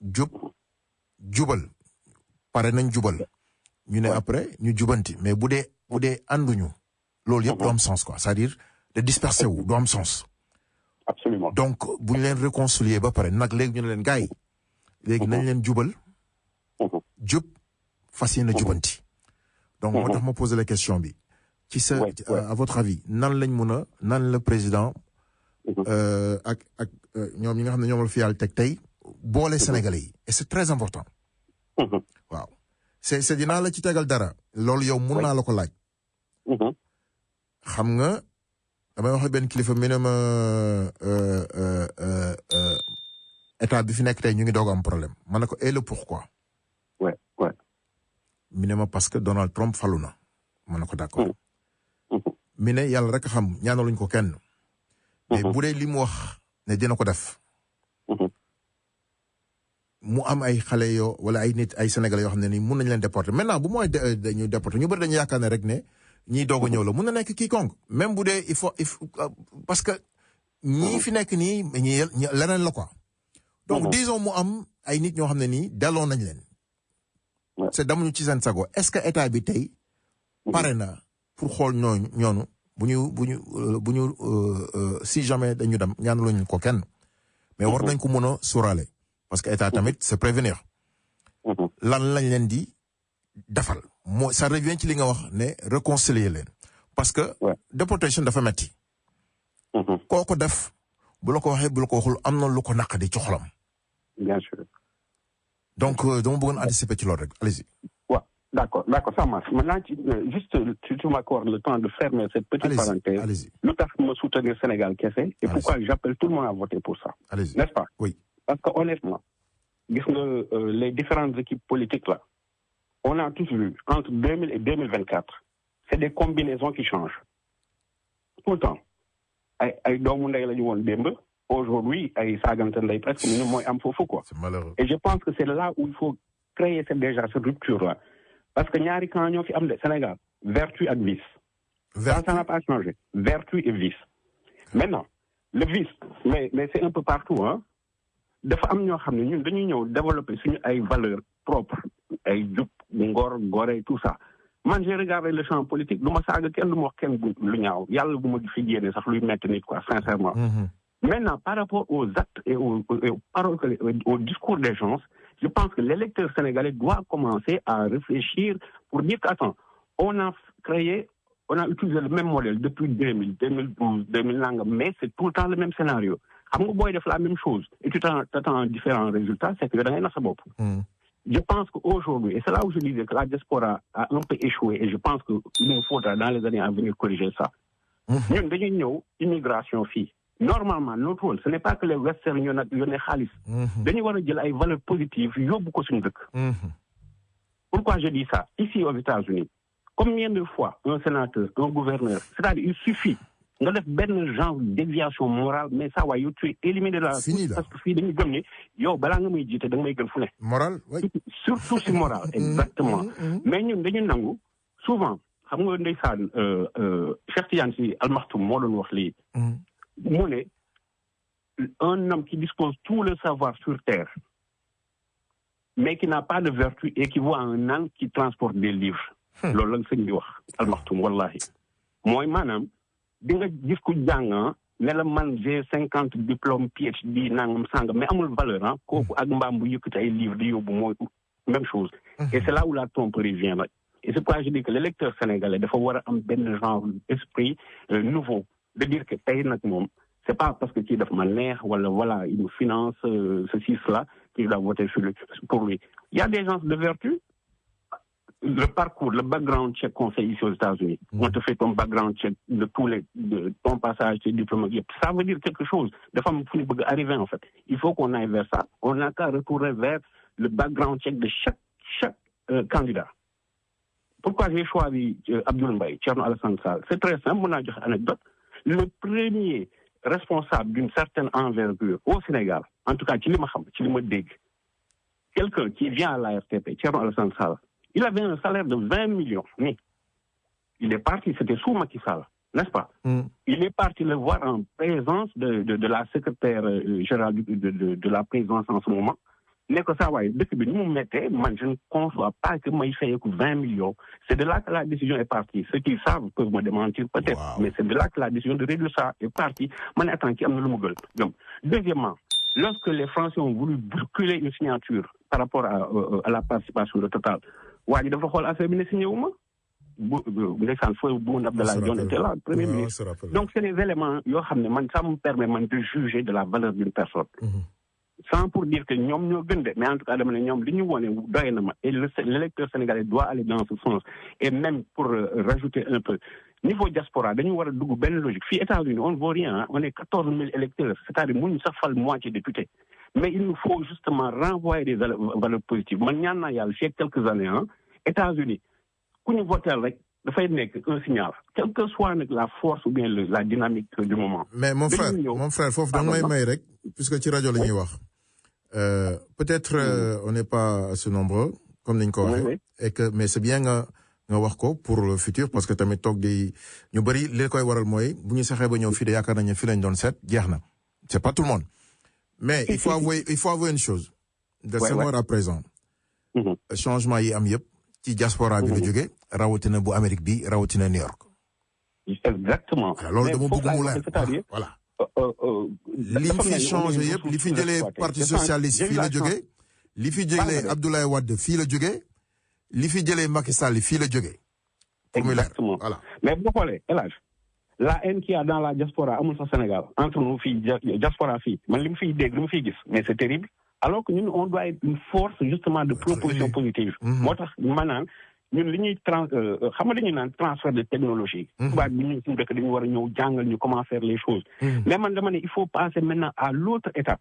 jubal pare nañ jubal ñu ne après ñu jubanti mais bu dee ànduñu loolu yëpp du am sens quoi c'est-à-dire de disperser wu du am sens. Absolument. Donc bu ñu leen réconcilier ba pare nag léegi ñu ne leen gars yi léegi nañ leen jubal jub fas yéene jubanti. Donc moo tax ma poser la question bi ci sa à votre avis nan la président ak ñoom ñi nga xam ne ñoom la fi yàlla teg tey boole Sénégalais yi et c'est très important. waaw c'est dinaa la ci tegal dara loolu yow mun naa la ko laaj. xam nga damay wax benn kilifa mi ne ma état bi fi nekk tey ñu ngi doog am problème ma ne ko et le pourquoi. mi ne ma parce que Donald Trump falu na ma ne ko d'accord. mi ne yàlla rek xam ñaanaluñ ko kenn. mais bu dee li mu wax ne dina ko def. mu am ay xale yoo wala ay nit ay sénégalais yoo xam ne nii mun nañ leen déporter maintenant bu mooy dañuy déporter ñu bëri dañuy yaakaar ne rek ne ñiy doog a ñëw la mun na nekk quiconque même bu dee il faut parce que ñii fi nekk nii ñi leneen la quoi. donc disons mu am ay nit ñoo xam ne nii delloo nañ leen. c'est damuñu ci seen sago est-ce que état bi tey pare na pour xool ñoonu bu ñu si jamais dañu dem ñaanaluñ ko kenn mais war nañ ko mën a sóoraale parce que état tamit c'est prévenir lan lañ leen di defal moo ça revient ci li nga wax ne réconcilier leen parce que déportation dafa metti koo def bu la ko waxee bu la ko waxul am na lu ko naqadi ci xolam. Bien sûr. Donc dama bëggoon anticiper ci loolu rek allez-y. Ouais, d'accord, ça marche. Maintenant, juste, tu m'accordes le temps de fermer cette petite parenthèse. Allez-y. Nous avons soutenir Sénégal, qu'est-ce et pourquoi j'appelle tout le monde à voter pour ça. Allez-y. N'est-ce pas? Oui. Parce que honnêtement, les différentes équipes politiques là, on a tous vu entre 2000 et 2024, c'est des combinaisons qui changent. Tout le temps. Aujourd'hui, presque quoi. C'est malheureux. Et je pense que c'est là où il faut créer déjà cette rupture-là. Parce que ñaari camp ñoo fi am de Sénégal, vertu et vice. Ça n'a pas changé. Vertu et vice. Maintenant, le vice, mais c'est un peu partout, hein. Dafa am ñoo xam ne ñun dañuy ñëw développer suñu ay valeurs propres, ay jub, ngor, gore, tout ça. Man j'ai regardé le champ politique, du ma saaga kenn du ma wax kenn lu ñaaw yàlla bu ma fi génne sax luy metti nit quoi, sincèrement. Maintenant, par rapport aux actes et aux paroles, au discours des gens, je pense que l'électeur sénégalais doit commencer à réfléchir pour dire qu'attends, on a utilisé le même modèle depuis 2000, 2012, 2000, mais c'est tout le temps le même scénario. Xam nga booy def la même chose et tu t'attends un différent résultat, c'est que da ngay nax sa bopp. Je pense qu'aujourd'hui, et c'est là où je disais que la diaspora a un peu échoué, et je pense qu'il nous faudra dans les années à venir corriger ça. Ñun dañuy ñëw immigration fii. Normalement, notre rôle, ce n'est pas que les Western yónnee xaalis. Dañu war a jël ay valeurs positives yóbbu ko suñu dëkk. Pourquoi je dis ça? Ici aux États-Unis, combien de fois un sénateur, un gouverneur, c'est-à-dire il suffit nga def benn genre déviation morale, mais ça yow tu es éliminé de la fini, parce que fii dañu gëm ni yow balaa nga muy jiite da nga may gën fu ne. Moral, oui. Surtout si moral, exactement. Mais ñun dañu nangu souvent xam nga ndeysaan Cheikh Tidiane Sy Al Maktoum moo doon wax lii. Mu ne un homme qui dispose tout le savoir sur terre mais qui n'a pas de vertu équivaut à un âne qui transporte des livres. Loolu la sëñ bi wax Al Maktoum wallahi mooy maanaam di nga gis ku jàng ne la man j'ai 50 diplômes PhD nangam sangam mais amul valeur ah kooku ak mbaam bu yëkkati ay livres di yóbbu mooy même chose. Et c'est là où la tromperie vient nag. Et c'est pourquoi je dis que l'électeur sénégalais dafa war a am benn genre d'esprit nouveau de dire que tey nag moom c'est pas parce que kii daf ma neex wala voilà il nous finance ceci cela qu'il doit voter pour lui. Il y a des gens de vertu. Le parcours, le background check qu'on fait ici aux États-Unis, on te fait ton background check de ton passage, tes diplômes, ça veut dire quelque chose. De femmes qui veulent arriver en fait. Il faut qu'on aille vers ça. On n'a qu'à retourner vers le background check de chaque candidat. Pourquoi j'ai choisi Abdoul Mbaye, Thierno Alassane Sall? C'est très simple, on a une anecdote. Le premier responsable d'une certaine envergure au Sénégal, en tout cas, quelqu'un qui vient à la RTP, Thierno Alassane Sall, il avait un salaire de 20 millions. Mais il est parti, c'était sous Macky Sall, n'est-ce pas? Il est parti le voir en présence de la secrétaire générale de la présidence en ce moment. ne ko saa waay dëkk bi ni mu mettee man je ne conçois pas que may fayeeku 20 millions c'est de là que la décision est partie ceux qui savent peuvent me démentir peut-être mais c'est de là que la décision de réduire ça est partie ma ne attends ki am na lu mu gëm deuxièmement lorsque les Français ont voulu bousculer une signature par rapport à la participation de Total waa ji dafa xool affaire bi ne signé wu ma ndeysaan feu Boun Abdallah Dionne était là premier ministre donc c'est des éléments yoo xam ne man ça me permet man de juger de la valeur d'une personne sans pour dire que ñoom ñoo gën de mais en tout cas dama ne ñoom li ñu wone doy na ma et l'électeur sénégalais doit aller dans ce sens et même pour rajouter un peu niveau diaspora dañu war a dugg benn logique fii États-Unis on ne vaut rien on est 14 000 électeurs c'est-à-dire mënuñu sax fal moitié député mais il nous faut justement renvoyer des valeurs positives man ñaan naa yàlla fii quelques années États-Unis ku ñu voter rek dafay nekk un signal quelle que soit nag la force ou bien la dynamique du moment. mais mon frère foofu da nga may rek puisque ci rajo la ñuy wax peut-être on n'est pas assez nombreux comme niñ ko waxee et que mais c'est bien nga wax ko pour le futur parce que tamit toog di ñu bëri li koy waral mooy bu ñu saxee ba ñëw fii de yaakaar nañu fii lañ doon seet jeex na c'est pas tout le monde mais il faut avouer une chose de Senghor à présent changement yi am yëpp ci diaspora bi la jógee rawatina bu Amérique bi rawatina New York. Exactement. loolu dama bëgg mu leer voilà. li fi changé yëpp li fi jëlee parti socialiste fii la jógee li fi jëlee Abdoulaye Wade fii la jógee li fi jëlee Macky Sall fii la jógee. pour mu leer voilà. mais boo xoolee El Hadj la haine qu'il y a dans la diaspora amul sa Sénégal entre nous fii diaspora fii man li mu fiy dégg li mu fiy gis mais c'est terrible. alors que ñun on doit être une force justement de proposition positive. moo tax maanaam ñun li ñuy xam nga dañuy naan transfert de technologie. tubaab bi ñun suñu dëkk dañu war a ñëw jàngal ñu comment faire les choses. mais man dama ne il faut passer maintenant à l'autre étape.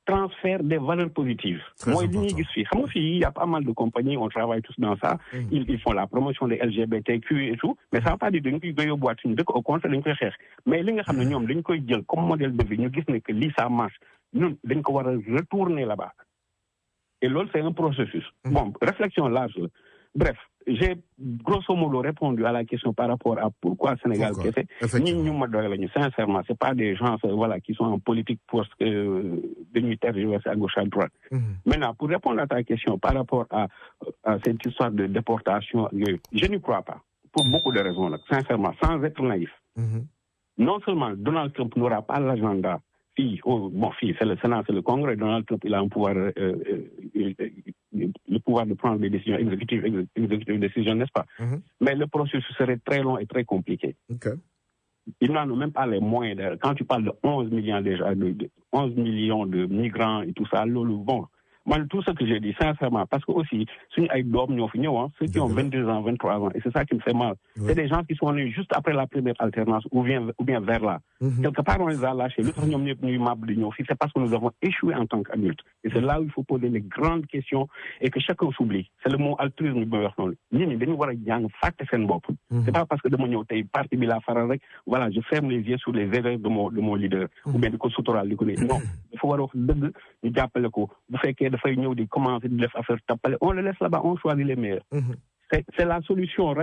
transfert des valeurs positives. mooy li ñuy gis fii xam nga fii il y a pas mal de compagnies on travaille tous dans ça. ils font la promotion des LGBTQ et tout mais ça veut pas dire dañu koy yóbbuwaat suñu dëkk au contraire dañu koy xeex mais li nga xam ne ñoom dañu koy jël comme modèle de vie ñu gis ne que lii ça marche ñun dañ ko war a retourner là-bas et loolu c'est un processus. bon réflexion large la bref j'ai grosso modo répondu à la question par rapport à pourquoi Sénégal kese ñi ñu ma doy lañu sincèrement c'est pas des gens voilà qui sont en politique pour dañuy tergiverser à gauche à droite. Maintenant pour répondre à ta question par rapport à cette histoire de déportation je n'y crois pas pour beaucoup de raisons nag sincèrement sans être naïf. Non seulement Donald Trump n'aura pas l'agenda fii c'est le Sénat, c'est le Congrès. Donald Trump, il a un pouvoir, le pouvoir de prendre des décisions exécutives décisions, n'est-ce pas? Mais le processus serait très long et très compliqué. Il n'en a même pas les moyens. Quand tu parles de 11 millions déjà, 11 millions de migrants et tout ça, bon. Moi, tout ce que j'ai dit, sincèrement, parce que aussi, ceux qui ont 22 ans, 23 ans, et c'est ça qui me fait mal. C'est des gens qui sont nés juste après la première alternance ou bien vers là. Quelque part, on les a lâchés. C'est parce que nous avons échoué en tant qu'adultes. Et c'est là où il faut poser les grandes questions et que chacun s'oublie. C'est le mot altruisme. C'est pas parce que de mon parti voilà, je ferme les yeux sur les erreurs de mon leader. Ou bien de Kosutoral. Non. Il faut voir dafay ñëw di commencer di def affaire tappale on le laisse là-bas on choisit les meilleurs. C'est la solution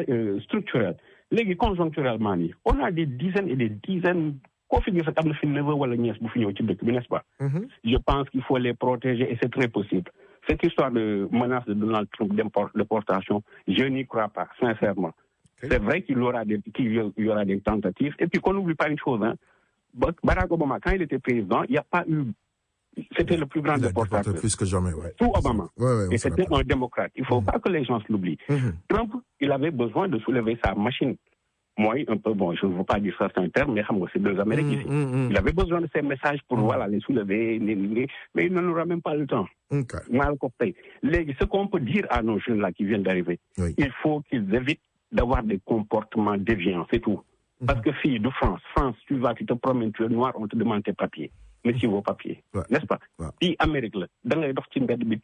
structurelle. léegi conjoncturellement nii on a des dizaines et des dizaines koo fi gis ak am na fi neveu wala nièce bu fi ñëw ci dëkk bi n'est-ce pas. Je pense qu'il faut les protéger et c'est très possible. Cette histoire de menace de Donald Trump déportation je n'y crois pas sincèrement. C'est vrai qu'il y aura des tentatives et puis qu'on n'oublie pas une chose Barack Obama quand il était président il n'y a pas eu. C'était le plus grand déportateur. Plus que jamais, Tout Obama. Et c'était un démocrate. Il ne faut pas que les gens se l'oublient. Trump, il avait besoin de soulever sa machine. Moi, un peu, je ne veux pas dire certains termes, mais c'est deux Amériques ici. Il avait besoin de ces messages pour les soulever, mais il n'en aura même pas le temps. Ce qu'on peut dire à nos jeunes là qui viennent d'arriver, il faut qu'ils évitent d'avoir des comportements déviants, c'est tout. Parce que fille de France, tu te promènes, tu es noir, on te demande tes papiers. Mais si vos papiers, n'est-ce pas? Puis Amérique là, dans les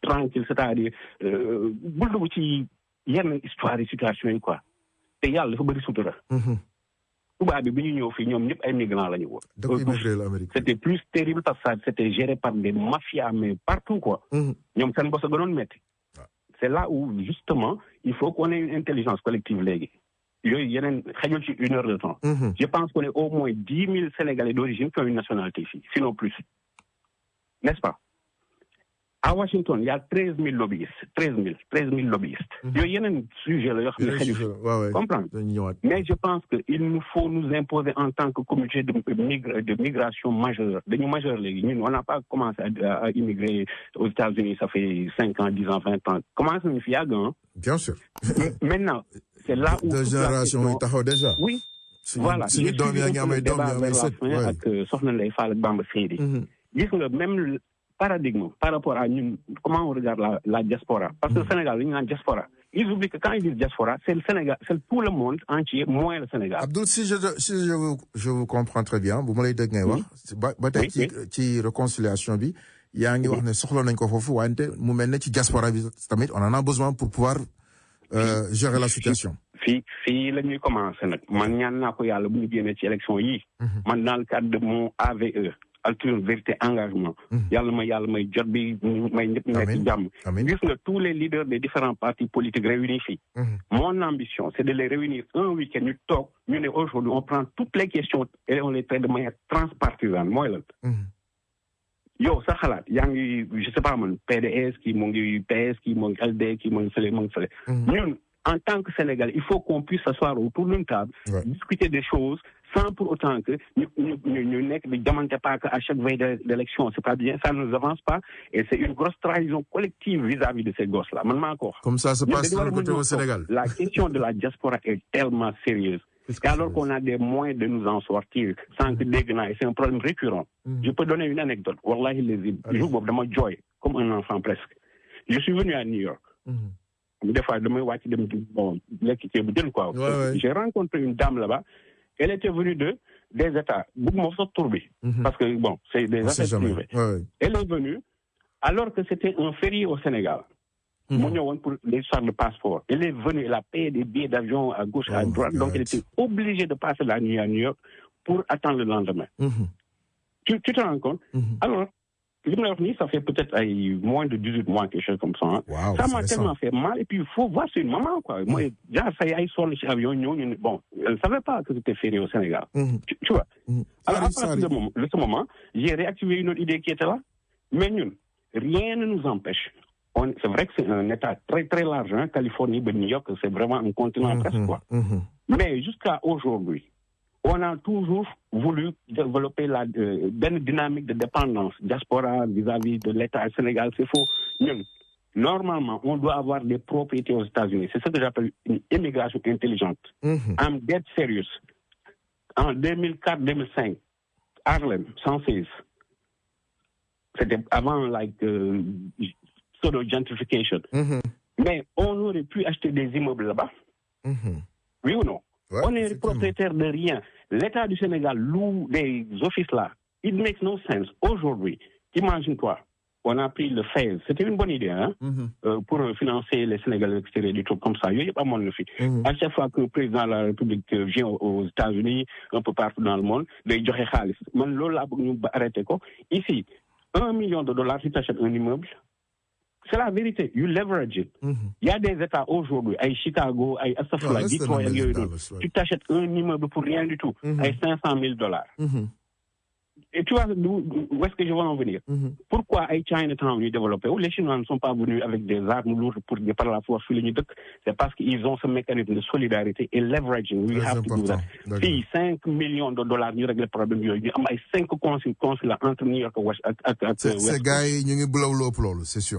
tranquille, c'est-à-dire, bul ci yenn histoire et situation quoi. Te yàlla dafa bëri sutura. Tubaab bi ñu ñëw fii ñoom ñëpp ay migrants la ñu woon. C'était plus terrible parce que c'était géré par des mafias mais partout quoi. ñoom seen boss a gënoon metti. C'est là où justement il faut qu'on ait une intelligence collective léegi. yooyu yeneen xajul ci 1 heure de temps. Je pense qu'on est au moins 10 000 Sénégalais d'origine qui ont une nationalité ici, sinon plus. N'est-ce pas? À Washington, il y a 13 000 lobbyistes. 13 000 lobbyistes. Il y a un sujet là, comprendre. Mais je pense qu'il nous faut nous imposer en tant que communauté de migration majeure. On n'a pas commencé à immigrer aux États-Unis, ça fait 5 ans, 10 ans, 20 ans. Comment ça nous fait hein? Bien sûr. Maintenant, c'est là où... Deux générations est déjà. Oui. Voilà. Si nous dormions, il y a un débat vers la fin avec Sokhna Ndeye Fall et Bamba Seydi. Même paradigme par rapport à nous, comment on regarde la diaspora. Parce que le Sénégal, il y a une diaspora. Ils oublient que quand ils disent diaspora, c'est le Sénégal, c'est tout le monde entier, moins le Sénégal. Abdoul, si je vous comprends très bien, vous m'avez dit que ci réconciliation bi yaa ngi wax ne soxla nañ ko foofu wante mu mel ne ci diaspora bi tamit on en a besoin pour pouvoir gérer la situation. fii la ñuy commencé nag man ñaan naa ko yàlla bu ñu génnee ci élection yi man dans le cadre de mon AVE altruisme vérité engagement yàlla may jot bi may ñëpp nekk ci jàmm gis nga tous les leaders des différents partis politiques réunis fii mon ambition c'est de les réunir un week-end ñu toog ñu ne aujourd'hui on prend toutes les questions et on les traite de manière transpartisane mooy lan yow sa xalaat yaa ngi je sais pas man PDS kii mu ngi PS kii mu ngi LD kii mu ngi fële ñun en tant que Sénégalais, il faut qu'on puisse s'asseoir autour d'une table, discuter des choses, sans pour autant que nous ne demandons pas qu'à chaque veille d'élection, c'est pas bien, ça ne nous avance pas, et c'est une grosse trahison collective vis-à-vis de ces gosses-là. Comme ça se passe sur le côté au Sénégal. La question de la diaspora est tellement sérieuse. Et alors qu'on a des moyens de nous en sortir, sans que et c'est un problème récurrent. Je peux donner une anecdote. Wallahi, les jours de ma joy, comme un enfant presque. Je suis venu à New York. Des fois, j'ai rencontré une dame là-bas. Elle était venue des États. Parce que, bon, c'est des affaires privées. Elle est venue alors que c'était un férié au Sénégal. Pour l'histoire de passeport. Elle est venue, elle a payé des billets d'avion à gauche, à droite. Donc, elle était obligée de passer la nuit à New York pour attendre le lendemain. Tu te rends compte? Alors, ça fait peut-être moins de 18 mois, quelque chose comme ça. Hein. Wow, ça m'a tellement fait mal. Et puis, il faut voir, c'est une maman, quoi. Moi, déjà, ça y est, ils sont sur l'avion. Bon, elle ne savait pas que c'était férié au Sénégal. Tu vois. Alors, à partir de ce moment, j'ai réactivé une autre idée qui était là. Mais nous, rien ne nous empêche. C'est vrai que c'est un État très, très large. Hein, Californie, New York, c'est vraiment un continent presque, quoi. Mais jusqu'à aujourd'hui, on a toujours voulu développer une dynamique de dépendance diaspora vis-à-vis de l'État Sénégal. C'est faux. Normalement, on doit avoir des propriétés aux États-Unis. C'est ce que j'appelle une immigration intelligente. I'm dead serious. En 2004-2005, Harlem, 116. C'était avant, sort of gentrification. Mais on aurait pu acheter des immeubles là-bas. Oui ou non? Ouais, on est propriétaire de rien. L'État du Sénégal loue des offices là. It makes no sense. Aujourd'hui, imagine-toi, on a pris le FAISE. C'était une bonne idée, hein, pour financer les Sénégalais extérieurs, des trucs comme ça. Il n'y a pas monde le fait. À chaque fois que le président de la République vient aux États-Unis, un peu partout dans le monde, il y a des khalis. Ici, $1 million, tu t'achètes un immeuble. C'est la vérité. You leverage it. Il y a des États aujourd'hui, à Chicago, à Detroit, tu t'achètes un immeuble pour rien du tout, à $500,000. Et tu vois où est-ce que je veux en venir? Pourquoi les Chinatown ont développé? Ou les Chinois ne sont pas venus avec des armes lourdes pour par la force? C'est parce qu'ils ont ce mécanisme de solidarité et leveraging. We have to do that. Si $5 millions, nous réglons le problème. Il y a 5 consulats entre New York et West. Ces gars, ils ont blow c'est sûr.